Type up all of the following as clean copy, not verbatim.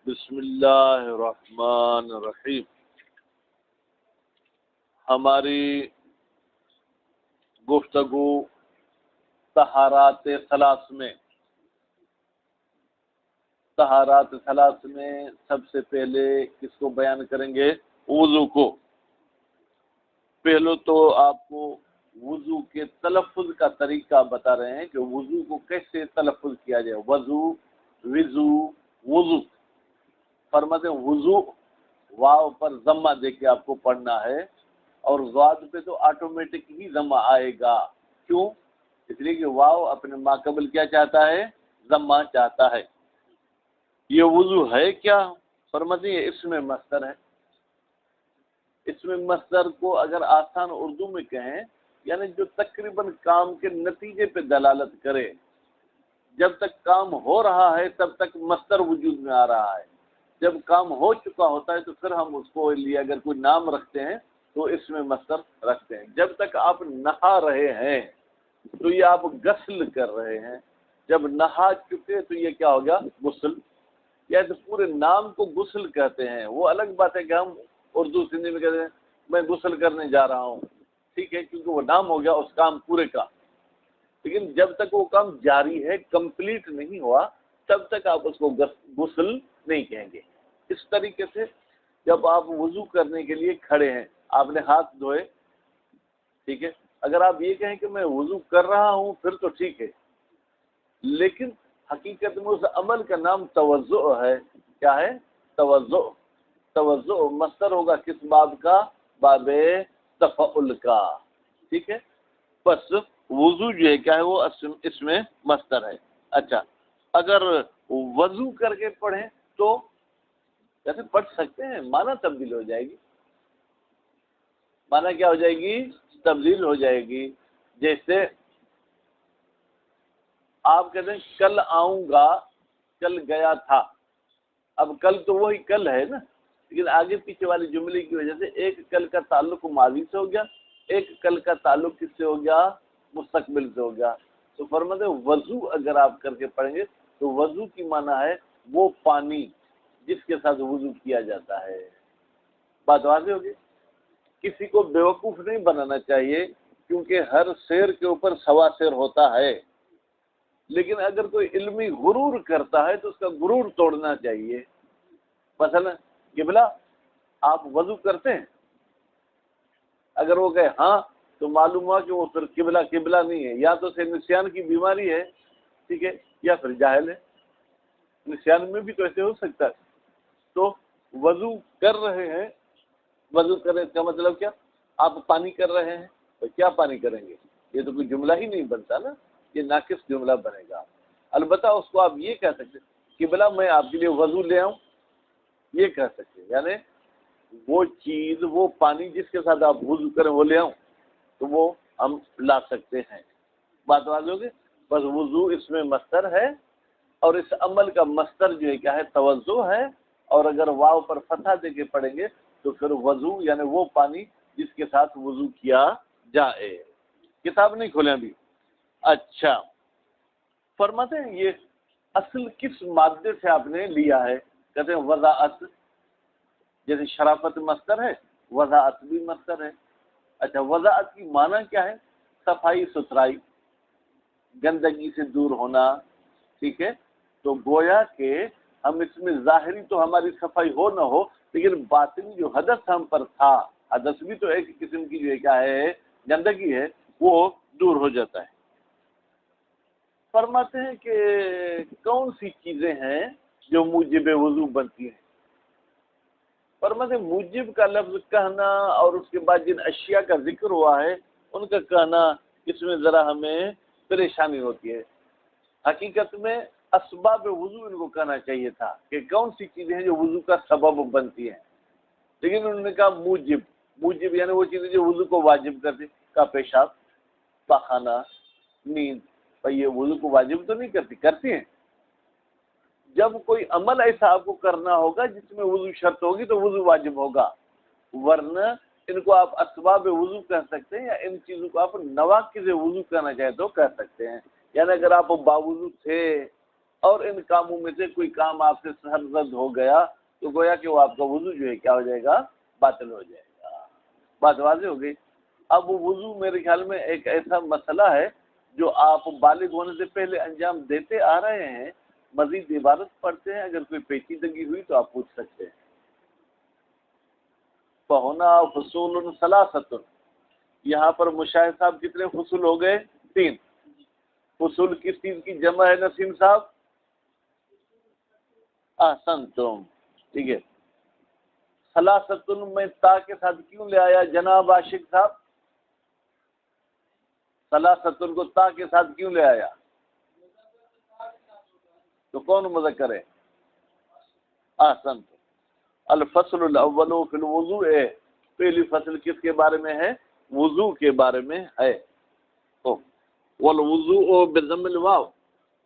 بسم اللہ الرحمن الرحیم. ہماری گفتگو طہارات ثلاث میں سب سے پہلے کس کو بیان کریں گے؟ وضو کو. پہلو تو آپ کو وضو کے تلفظ کا طریقہ بتا رہے ہیں کہ وضو کو کیسے تلفظ کیا جائے. وضو فرماتے ہیں وضو واو پر ضمہ دے کے آپ کو پڑھنا ہے، اور ضاد پہ تو آٹومیٹک ہی ضمہ آئے گا. کیوں؟ اس لیے کہ واو اپنے ماقبل کیا چاہتا ہے؟ ضمہ چاہتا ہے. یہ وضو ہے کیا؟ فرماتے ہیں اس میں مصدر ہے. اس میں مصدر کو اگر آسان اردو میں کہیں یعنی جو تقریباً کام کے نتیجے پہ دلالت کرے. جب تک کام ہو رہا ہے تب تک مصدر وجود میں آ رہا ہے. جب کام ہو چکا ہوتا ہے تو پھر ہم اس کو لیے اگر کوئی نام رکھتے ہیں تو اس میں مصدر رکھتے ہیں. جب تک آپ نہا رہے ہیں تو یہ آپ غسل کر رہے ہیں. جب نہا چکے تو یہ کیا ہو گیا؟ غسل. یا تو پورے نام کو غسل کہتے ہیں. وہ الگ بات ہے کہ ہم اردو سندھی میں کہتے ہیں میں غسل کرنے جا رہا ہوں، ٹھیک ہے، کیونکہ وہ نام ہو گیا اس کام پورے کا. لیکن جب تک وہ کام جاری ہے، کمپلیٹ نہیں ہوا، تب تک آپ اس کو غسل نہیں کہیں گے. اس طریقے سے جب آپ وضو کرنے کے لیے کھڑے ہیں، آپ نے ہاتھ دھوئے، ٹھیک ہے، اگر آپ یہ کہیں کہ میں وضو کر رہا ہوں پھر تو ٹھیک ہے، لیکن حقیقت میں اس عمل کا نام توضؤ ہے. کیا ہے؟ توضؤ. توضؤ مصدر ہوگا کس باب کا؟ باب تفعل کا. ٹھیک ہے، بس وضو جو ہے کیا ہے؟ وہ اس میں مصدر ہے. اچھا، اگر وضو کر کے پڑھیں تو کیسے پڑھ سکتے ہیں؟ معنی تبدیل ہو جائے گی. معنی کیا ہو جائے گی؟ تبدیل ہو جائے گی. جیسے آپ کہتے ہیں کل آؤں گا، کل گیا تھا. اب کل تو وہی کل ہے نا، لیکن آگے پیچھے والی جملے کی وجہ سے ایک کل کا تعلق ماضی سے ہو گیا، ایک کل کا تعلق کس سے ہو گیا؟ مستقبل سے ہو گیا. تو فرماتے ہیں وضو اگر آپ کر کے پڑھیں گے تو وضو کی معنی ہے وہ پانی جس کے ساتھ وضو کیا جاتا ہے. بات واضح ہوگی. کسی کو بیوقوف نہیں بنانا چاہیے کیونکہ ہر شیر کے اوپر سوا شیر ہوتا ہے، لیکن اگر کوئی علمی غرور کرتا ہے تو اس کا غرور توڑنا چاہیے. مثلا قبلہ آپ وضو کرتے ہیں، اگر وہ کہے ہاں تو معلوم ہوا کہ وہ پھر قبلہ نہیں ہے. یا تو اسے نسیان کی بیماری ہے، ٹھیک ہے، یا پھر جاہل ہے. نسیان میں بھی تو ایسے ہو سکتا ہے. تو وضو کر رہے ہیں، وضو کرنے کا مطلب کیا؟ آپ پانی کر رہے ہیں تو کیا پانی کریں گے؟ یہ تو کوئی جملہ ہی نہیں بنتا نا، یہ ناقص جملہ بنے گا. البتہ اس کو آپ یہ کہہ سکتے قبلہ میں آپ کے لیے وضو لے آؤں، یہ کہہ سکتے. یعنی وہ چیز، وہ پانی جس کے ساتھ آپ وضو کریں وہ لے آؤں تو وہ ہم لا سکتے ہیں. بات واضح ہوگی. بس وضو اس میں مصدر ہے، اور اس عمل کا مصدر جو ہے کیا ہے؟ توضؤ ہے. اور اگر واو پر فتحہ دے کے پڑھیں گے تو پھر وضو یعنی وہ پانی جس کے ساتھ وضو کیا جائے. کتاب نہیں کھولیں ابھی. اچھا، فرماتے ہیں یہ اصل کس مادے سے آپ نے لیا ہے؟ کہتے ہیں وضاعت. جیسے شرافت مصدر ہے، وضاعت بھی مصدر ہے. اچھا، وضاعت کی معنی کیا ہے؟ صفائی ستھرائی، گندگی سے دور ہونا. ٹھیک ہے، تو گویا کہ ہم اس میں ظاہری تو ہماری صفائی ہو نہ ہو، لیکن باطنی جو حدث ہم پر تھا، حدث بھی تو ایک قسم کی جو ہے کیا ہے؟ گندگی ہے، وہ دور ہو جاتا ہے. فرماتے ہیں کہ کون سی چیزیں ہیں جو موجب وضو بنتی ہیں؟ فرماتے ہیں موجب کا لفظ کہنا اور اس کے بعد جن اشیاء کا ذکر ہوا ہے ان کا کہنا، اس میں ذرا ہمیں پریشانی ہوتی ہے. حقیقت میں اسباب وضو ان کو کہنا چاہیے تھا کہ کون سی چیزیں ہیں جو وضو کا سبب بنتی ہیں، لیکن انہوں نے کہا موجب یعنی وہ چیزیں جو وضو کو واجب کرتی. کا پیشاب، پاخانہ، نیند، یہ وضو کو واجب تو نہیں کرتی ہیں. جب کوئی عمل ایسا آپ کو کرنا ہوگا جس میں وضو شرط ہوگی تو وضو واجب ہوگا، ورنہ ان کو آپ اسباب وضو کہہ سکتے ہیں، یا ان چیزوں کو آپ نواقض وضو کہنا چاہے تو کہہ سکتے ہیں. یعنی اگر آپ باوضو تھے اور ان کاموں میں سے کوئی کام آپ سے سرزد ہو گیا تو گویا کہ وہ آپ کا وضو جو ہے کیا ہو جائے گا؟ باطل ہو جائے گا۔ بات واضح ہو گئی؟ اب وضو میرے خیال میں ایک ایسا مسئلہ ہے جو آپ بالغ ہونے سے پہلے انجام دیتے آ رہے ہیں، مزید عبارت پڑھتے ہیں، اگر کوئی پیچیدگی ہوئی تو آپ پوچھ سکتے ہیں۔ فَهُنَا فُصُولٌ ثَلَاثَةٌ، یہاں پر مشاہد صاحب کتنے فصول ہو گئے؟ 3۔ فصول کس چیز کی جمع ہے نسیم صاحب؟ احسنتم، ٹھیک ہے۔ ثلاثۃ میں تا کے ساتھ کیوں لے آیا جناب عاشق صاحب؟ ثلاثۃ کو تا کے ساتھ کیوں لے آیا؟ تو کون مذکر ہے؟ احسنت۔ الفصل الاول فی الوضوء، پہلی فصل کس کے بارے میں ہے؟ وضو کے بارے میں ہے۔ والوضوء بضم الواو،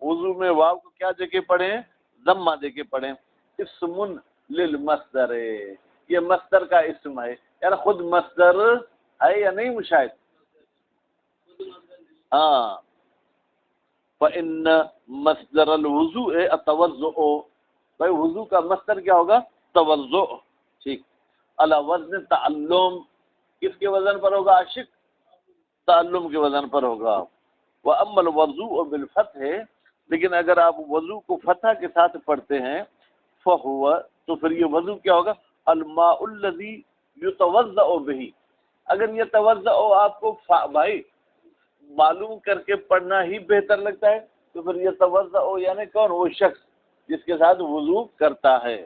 وضو میں واو کو کیا دے کے پڑھیں؟ ضمہ دے کے پڑھیں۔ اسم للمصدر، یہ مصدر کا اسم ہے، یعنی خود مصدر ہے یا نہیں مشاہد؟ ہاں، فإن مصدر الوضوء التوضؤ، بھائی وضو کا مصدر کیا ہوگا؟ توضؤ، ٹھیک۔ علی وزن تعلم، کس کے وزن پر ہوگا عاشق؟ تعلم کے وزن پر ہوگا۔ وَأَمَّا الْوَضُوءُ بِالْفَتْحِ، لیکن اگر آپ وضو کو فتح کے ساتھ پڑھتے ہیں، فَهُوَ، تو پھر یہ وضو کیا ہوگا؟ الْمَاءُ الَّذِي يُتَوَضَّأُ بِهِ، اگر یہ توضؤ آپ کو بھائی معلوم کر کے پڑھنا ہی بہتر لگتا ہے تو پھر یہ توضؤ یعنی کون؟ وہ شخص جس کے ساتھ وضو کرتا ہے۔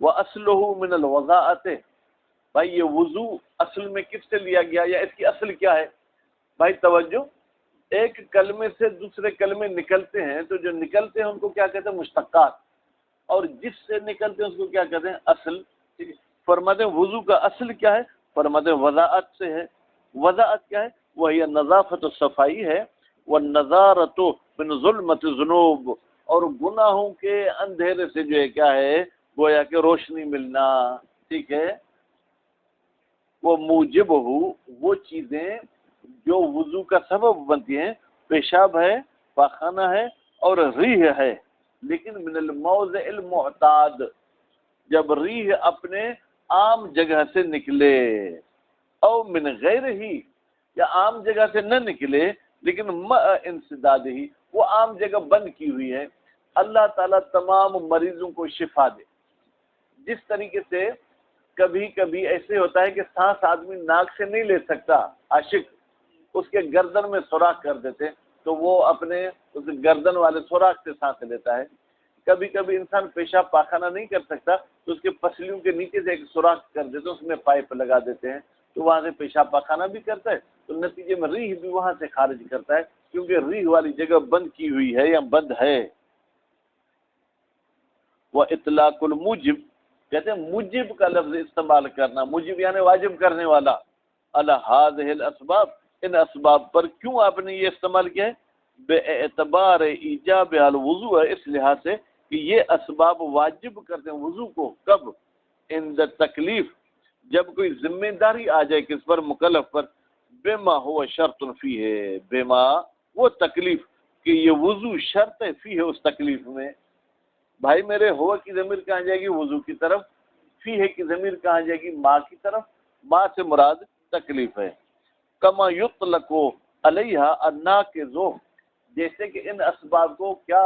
وَأَصْلُهُ مِنَ الْوَضَاءَةِ، بھائی یہ وضو اصل میں کس سے لیا گیا یا اس کی اصل کیا ہے؟ بھائی توجہ، ایک کلمے سے دوسرے کلمے نکلتے ہیں تو جو نکلتے ہیں ان کو کیا کہتے ہیں؟ مشتقات، اور جس سے نکلتے ہیں اس کو کیا کہتے ہیں؟ اصل۔ فرماتے ہیں وضو کا اصل کیا ہے؟ فرماتے ہیں وضاعت سے ہے۔ وضاعت کیا ہے؟ وہی نظافت و صفائی ہے، والنظارت من ظلمت الذنوب، اور گناہوں کے اندھیرے سے جو ہے کیا ہے؟ گویا کہ روشنی ملنا، ٹھیک ہے۔ وہ موجب ہو، وہ چیزیں جو وضو کا سبب بنتی ہیں، پیشاب ہے، پاخانہ ہے اور ریح ہے، لیکن من الموضع المعتاد، جب ریح اپنے عام جگہ سے نکلے، او من غیر ہی، یا عام جگہ سے نہ نکلے لیکن انسداد ہی، وہ عام جگہ بند کی ہوئی ہے۔ اللہ تعالیٰ تمام مریضوں کو شفا دے۔ جس طریقے سے کبھی کبھی ایسے ہوتا ہے کہ سانس آدمی ناک سے نہیں لے سکتا، عاشق اس کے گردن میں سوراخ کر دیتے تو وہ اپنے اس گردن والے سوراخ سے سانس لیتا ہے۔ کبھی کبھی انسان پیشاب پاخانہ نہیں کر سکتا تو اس کے پسلیوں کے نیچے سے ایک سوراخ کر دیتے، اس میں پائپ لگا دیتے ہیں تو وہاں سے پیشاب پاخانہ بھی کرتا ہے، تو نتیجے میں ریح بھی وہاں سے خارج کرتا ہے، کیونکہ ریح والی جگہ بند کی ہوئی ہے یا بند ہے۔ وَإِطْلَاقُ الْمُوجِبِ، کہتے ہیں موجب کا لفظ استعمال کرنا، موجب یعنی واجب کرنے والا، عَلَى هَذِهِ الْأَسْبَابِ، ان اسباب پر کیوں آپ نے یہ استعمال کیا ہے؟ بے اعتبار ایجاب الوضوء، اس لحاظ سے کہ یہ اسباب واجب کرتے ہیں وضو کو، کب؟ عند تکلیف، جب کوئی ذمہ داری آ جائے کس پر؟ مکلف پر، بما ہوا شرط فی ہے، بما وہ تکلیف کہ یہ وضو شرط ہے، فی ہے اس تکلیف میں۔ بھائی میرے ہوا کی ضمیر کہاں جائے گی؟ وضو کی طرف۔ فی ہے کی ضمیر کہاں جائے گی؟ ماں کی طرف۔ ماں سے مراد تکلیف ہے۔ کما یطلق علیہ الناقض، جیسے کہ ان اسباب کو کیا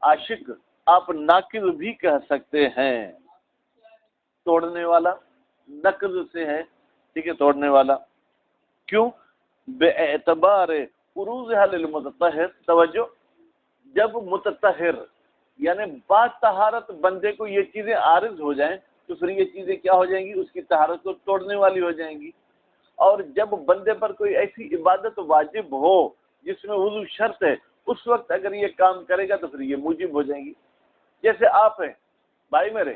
عاشق آپ ناقض بھی کہہ سکتے ہیں، توڑنے والا، نقض سے ہے، ٹھیک ہے، توڑنے والا۔ کیوں؟ بے اعتبار فروضھا للمتطہر، توجہ، جب متطہر یعنی با طہارت بندے کو یہ چیزیں عارض ہو جائیں تو پھر یہ چیزیں کیا ہو جائیں گی؟ اس کی طہارت کو توڑنے والی ہو جائیں گی۔ اور جب بندے پر کوئی ایسی عبادت واجب ہو جس میں وضو شرط ہے، اس وقت اگر یہ کام کرے گا تو پھر یہ موجب ہو جائیں گی۔ جیسے آپ ہیں بھائی میرے،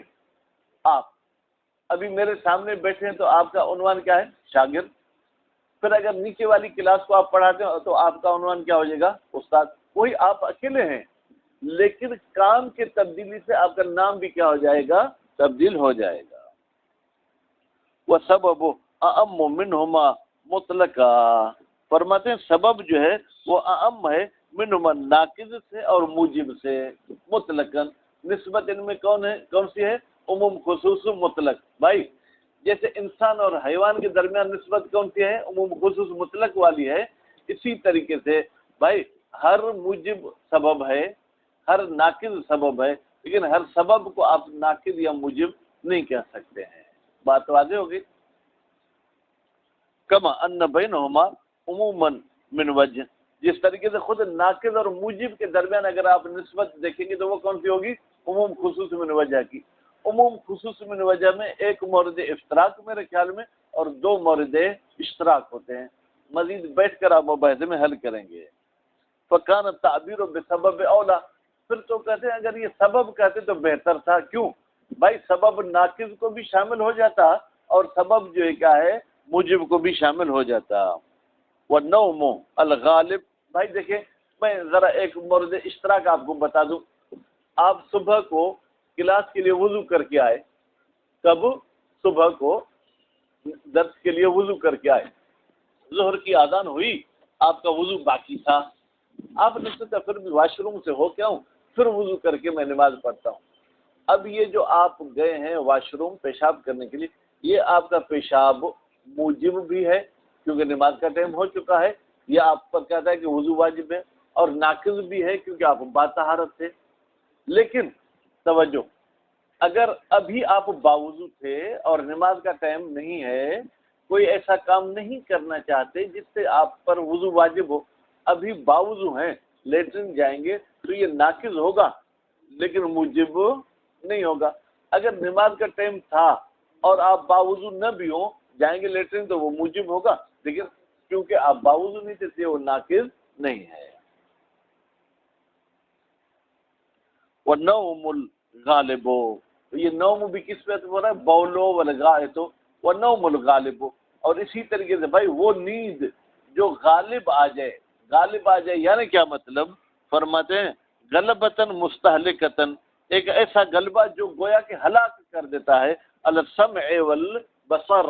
آپ ابھی میرے سامنے بیٹھے ہیں تو آپ کا عنوان کیا ہے؟ شاگرد۔ پھر اگر نیچے والی کلاس کو آپ پڑھاتے ہیں تو آپ کا عنوان کیا ہو جائے گا؟ استاد۔ وہی آپ اکیلے ہیں لیکن کام کے تبدیلی سے آپ کا نام بھی کیا ہو جائے گا؟ تبدیل ہو جائے گا۔ وَسَبَبُ اَعَمُّ مِنْهُمَا مطلقا، فرماتے ہیں سبب جو ہے وہ اعم ہے منہما ناقض سے اور موجب سے مطلقاً، نسبت ان میں کون سی ہے؟ عموم خصوص مطلق. بھائی جیسے انسان اور حیوان کے درمیان نسبت کون سی ہے؟ عموم خصوص مطلق والی ہے. اسی طریقے سے بھائی ہر موجب سبب ہے، ہر ناقض سبب ہے، لیکن ہر سبب کو آپ ناقض یا موجب نہیں کہہ سکتے ہیں. بات واضح ہوگی. کما ان بینہما عموماً من وجہ، جس طریقے سے خود ناقض اور موجب کے درمیان اگر آپ نسبت دیکھیں گے تو وہ کون سی ہوگی؟ عموم خصوص من وجہ کی. عموم خصوص من وجہ میں ایک مورد اشتراک میرے خیال میں اور دو مورد اشتراک ہوتے ہیں. مزید بیٹھ کر آپ مباحثے میں حل کریں گے. فکان تعبیر بسبب اولا، پھر تو کہتے ہیں اگر یہ سبب کہتے تو بہتر تھا. کیوں بھائی؟ سبب ناقض کو بھی شامل ہو جاتا اور سبب جو ہے کیا ہے؟ موجب کو بھی شامل ہو جاتا. والنوم الغالب، بھائی دیکھیں میں ذرا ایک مورد اشتراک آپ کو بتا دوں. آپ صبح کو کلاس کے لیے وضو کر کے آئے، کب؟ صبح کو درس کے لیے وضو کر کے آئے، ظہر کی اذان ہوئی، آپ کا وضو باقی تھا، آپ نے سوچا پھر بھی واش روم سے ہو کے آؤں، پھر وضو کر کے میں نماز پڑھتا ہوں. اب یہ جو آپ گئے ہیں واش روم پیشاب کرنے کے لیے، یہ آپ کا پیشاب موجب بھی ہے کیونکہ نماز کا ٹائم ہو چکا ہے، یہ آپ پر کہتا ہے کہ وضو واجب ہے، اور ناقض بھی ہے کیونکہ آپ باطہارت تھے. لیکن توجہ، اگر ابھی آپ باوضو تھے اور نماز کا ٹائم نہیں ہے، کوئی ایسا کام نہیں کرنا چاہتے جس سے آپ پر وضو واجب ہو، ابھی باوضو ہیں لیٹرن جائیں گے تو یہ ناقض ہوگا لیکن موجب نہیں ہوگا. اگر نماز کا ٹائم تھا اور آپ باوضو نہ بھی ہوں جائیں گے لیٹرن تو وہ موجب ہوگا، لیکن کیونکہ آپ باوضو نہیں تھے وہ ناقض نہیں ہے. وَالنَّوْمُ الْغَالِبُ، یہ نوم بھی کس پہ ہو رہا ہے؟ بولو والغائط وَالنَّوْمُ الْغَالِبُ. اور اسی طریقے سے بھائی وہ نیند جو غالب آ جائے، غالب آ جائے یعنی کیا مطلب؟ فرماتے ہیں غلبتاً مستہلکتاً، ایک ایسا غلبہ جو گویا کہ ہلاک کر دیتا ہے. السمع والبصر،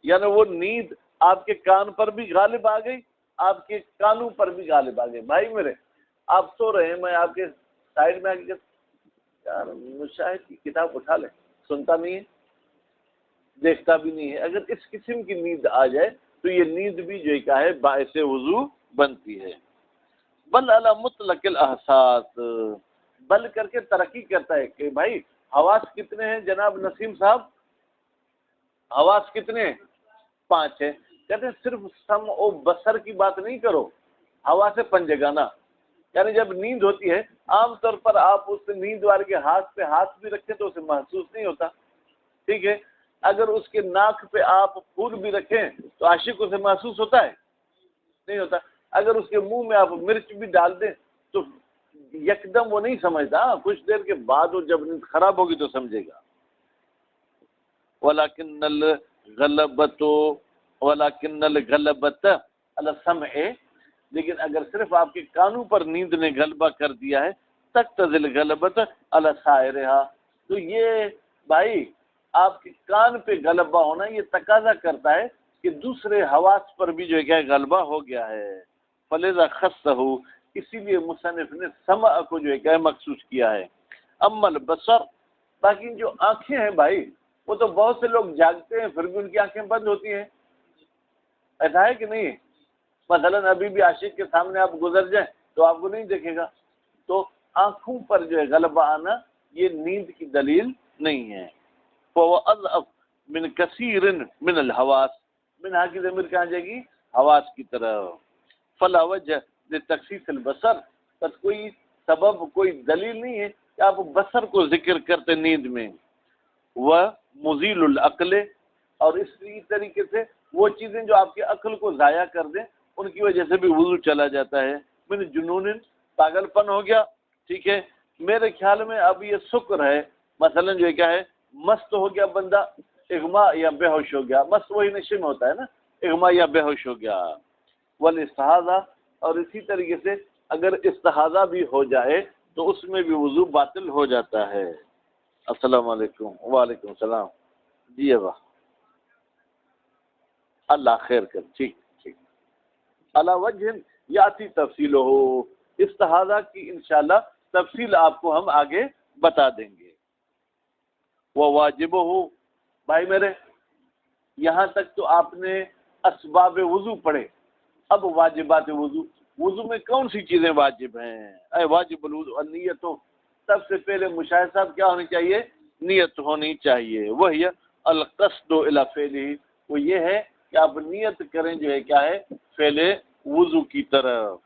یعنی وہ نیند آپ کے کان پر بھی غالب آ گئی، آپ کے کانوں پر بھی غالب آ گئی. بھائی میرے آپ سو رہے ہیں، میں آپ کے سائڈ میں آ کے یار مشاہد کی کتاب اٹھا لیں، سنتا نہیں ہے، دیکھتا بھی نہیں ہے. اگر اس قسم کی نیند آ جائے تو یہ نیند بھی جو کیا ہے باعث وضو بنتی ہے. بل علی مطلق الاحساس، بل کر کے ترقی کرتا ہے کہ بھائی حواس کتنے ہیں جناب نسیم صاحب؟ حواس کتنے ہیں؟ 5 ہیں. کہتے ہیں صرف سمع و بصر کی بات نہیں کرو، حواس پنجگانہ، یعنی جب نیند ہوتی ہے عام طور پر آپ اس نیند والے کے ہاتھ پہ ہاتھ بھی رکھیں تو اسے محسوس نہیں ہوتا، ٹھیک ہے. اگر اس کے ناک پہ آپ پھول بھی رکھیں تو عاشق اسے محسوس ہوتا ہے؟ نہیں ہوتا. اگر اس کے منہ میں آپ مرچ بھی ڈال دیں تو یکدم وہ نہیں سمجھتا، کچھ دیر کے بعد وہ جب نیند خراب ہوگی تو سمجھے گا. وَلَكِنَّ الْغَلَبَةَ عَلَى السَّمْعِ، لیکن اگر صرف آپ کے کانوں پر نیند نے غلبہ کر دیا ہے تقتضی الغلبۃ علی سائرہا، تو یہ بھائی آپ کے کان پہ غلبہ ہونا یہ تقاضا کرتا ہے کہ دوسرے حواس پر بھی جو ہے کیا غلبہ ہو گیا ہے. فلذا خصہ، اسی لیے مصنف نے سمع کو جو ہے کیا مخصوص کیا ہے. اما البصر، باقی جو آنکھیں ہیں بھائی وہ تو بہت سے لوگ جاگتے ہیں پھر بھی ان کی آنکھیں بند ہوتی ہیں، ایسا ہے کہ نہیں؟ مثلا ابھی بھی عاشق کے سامنے آپ گزر جائیں تو آپ کو نہیں دیکھے گا. تو آنکھوں پر جو ہے غلبہ آنا یہ نیند کی دلیل نہیں ہے. فَهُوَ أَضْعَفُ مِنْ كَثِيرٍ مِنَ الْحَوَاسِ، منہا کی ضمیر کہاں جائے گی؟ حواس کی طرح. فَلَا وَجْهَ لِتَخْصِيصِ الْبَصَرِ، بس کوئی سبب کوئی دلیل نہیں ہے کہ آپ بصر کو ذکر کرتے نیند میں. وَمُزِيلُ الْعَقْلِ، اور اسی طریقے سے وہ چیزیں جو آپ کے عقل کو ضائع کر دیں ان کی وجہ سے بھی وضو چلا جاتا ہے. من جنون، پاگل پن ہو گیا، ٹھیک ہے. میرے خیال میں اب یہ سکر ہے، مثلا جو ہے کیا ہے مست ہو گیا بندہ، اغما یا بے ہوش ہو گیا، مست وہی نشے میں ہوتا ہے نا، اغما یا بے ہوش ہو گیا. والاستحاضہ، اور اسی طریقے سے اگر استحاضہ بھی ہو جائے تو اس میں بھی وضو باطل ہو جاتا ہے. السلام علیکم. وعلیکم السلام. جی ابا اللہ خیر کر. ٹھیک ٹھیک. علی وجہ یاتی تفصیل ہو، استحاضہ کی انشاءاللہ تفصیل آپ کو ہم آگے بتا دیں گے۔ وہ واجب ہو، بھائی میرے یہاں تک تو آپ نے اسباب وضو پڑھے، اب واجبات وضو، وضو میں کون سی چیزیں واجب ہیں؟ اے واجب الوضو النیت، سب سے پہلے مشاہد صاحب کیا ہونی چاہیے؟ نیت ہونی چاہیے، وہی القصد الی فعلہ، وہ یہ ہے کہ آپ نیت کریں جو ہے کیا ہے، فعل وضو کی طرف۔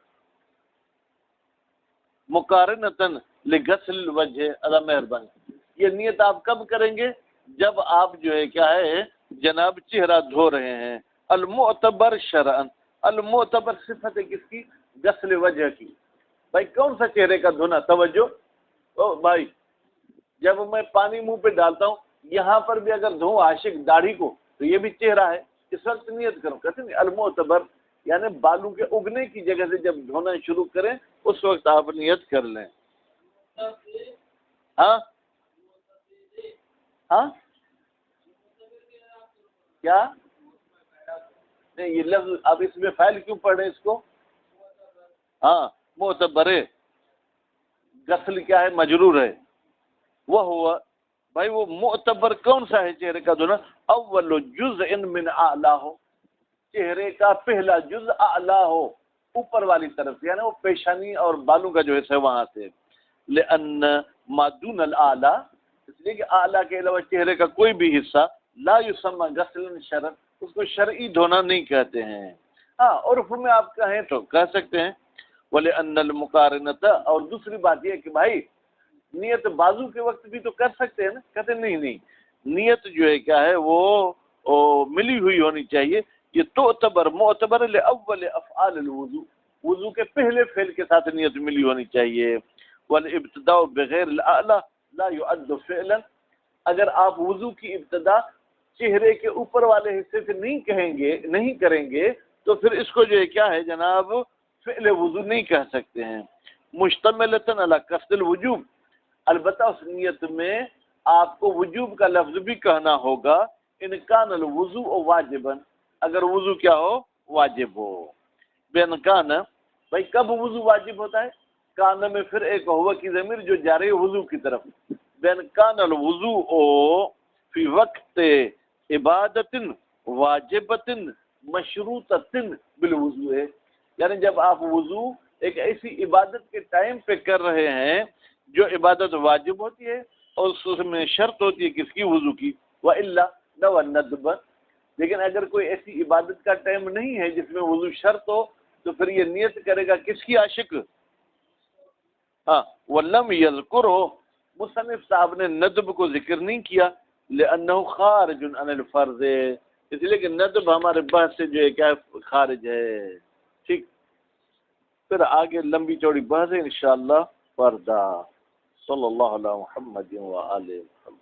مقارنتاً لغسل الوجہ، اللہ مہربانی، یہ نیت آپ کب کریں گے؟ جب آپ جو ہے کیا ہے جناب چہرہ دھو رہے ہیں۔ المعتبر شرعن، المعتبر صفت ہے کس کی؟ غسل وجہ کی۔ بھائی کون سا چہرے کا دھونا؟ توجہ او بھائی، جب میں پانی منہ پہ ڈالتا ہوں یہاں پر بھی اگر دھوں عاشق داڑھی کو تو یہ بھی چہرہ ہے، اس وقت نیت کروں، کہتے ہیں المعتبر یعنی بالوں کے اگنے کی جگہ سے جب دھونا شروع کریں اس وقت آپ نیت کر لیں۔ ہاں ہاں کیا نہیں، یہ لفظ اب اس میں فعل کیوں پڑھ رہے ہیں اس کو؟ ہاں معتبر ہے، غسل کیا ہے؟ مجرور ہے۔ وہ ہوا بھائی وہ معتبر کون سا ہے چہرے کا دھونا؟ اول جزء من اعلیٰ ہو، چہرے کا پہلا جز اعلیٰ ہو، اوپر والی طرف سے، یعنی وہ پیشانی اور بالوں کا جو حصہ ہے وہاں سے۔ لأن ما دون الاعلیٰ، اس لیے کہ اعلیٰ کے علاوہ چہرے کا کوئی بھی حصہ لا یسمى غسلا شرعا، اس کو شرعی دھونا نہیں کہتے ہیں۔ ہاں عرف میں آپ کہیں تو کہہ سکتے ہیں۔ وَلِأَنَّ الْمُقَارِنَةَ، اور دوسری بات یہ کہ بھائی نیت بازو کے وقت بھی تو کر سکتے ہیں نا، کہتے ہیں نہیں، نیت جو ہے کیا ہے وہ ملی ہوئی ہونی چاہیے۔ یہ تعتبر معتبر لأول افعال الوضو، وضو کے پہلے فعل کے ساتھ نیت ملی ہونی چاہیے۔ والابتداء بغیر الاعلی لا يعد فعلا، اگر آپ وضو کی ابتدا چہرے کے اوپر والے حصے سے نہیں کریں گے تو پھر اس کو جو ہے کیا ہے جناب فعل وضو نہیں کہہ سکتے ہیں۔ مشتملۃ علی قصد الوجوب، البتہ اس نیت میں آپ کو وجوب کا لفظ بھی کہنا ہوگا۔ ان کان الوضوء واجبا، اگر وضو کیا ہو؟ واجب ہو۔ بین کان، بھائی کب وضو واجب ہوتا ہے؟ کان میں پھر ایک ہوا کی ضمیر جو جا رہی ہے وضو کی طرف۔ بین کان الوضوء فی وقت عبادت واجبت مشروطۃ بالوضوء، یعنی جب آپ وضو ایک ایسی عبادت کے ٹائم پہ کر رہے ہیں جو عبادت واجب ہوتی ہے اور اس میں شرط ہوتی ہے کس کی؟ وضو کی۔ وَإِلَّا لَوْ النَّدْبَ، لیکن اگر کوئی ایسی عبادت کا ٹائم نہیں ہے جس میں وضو شرط ہو تو پھر یہ نیت کرے گا کس کی؟ عاشق۔ ہاں وَلَمْ يَذْكُرْهُ، مصنف صاحب نے ندب کو ذکر نہیں کیا، لِأَنَّهُ خَارِجٌ عَنِ الْفَرْضِ، اس لیے کہ ندب ہمارے بحث سے جو ہے کیا خارج ہے۔ ٹھیک، پھر آگے لمبی چوڑی بحث ہے انشاءاللہ پردہ۔ صلی اللہ علیہ محمد وآلہ وسلم۔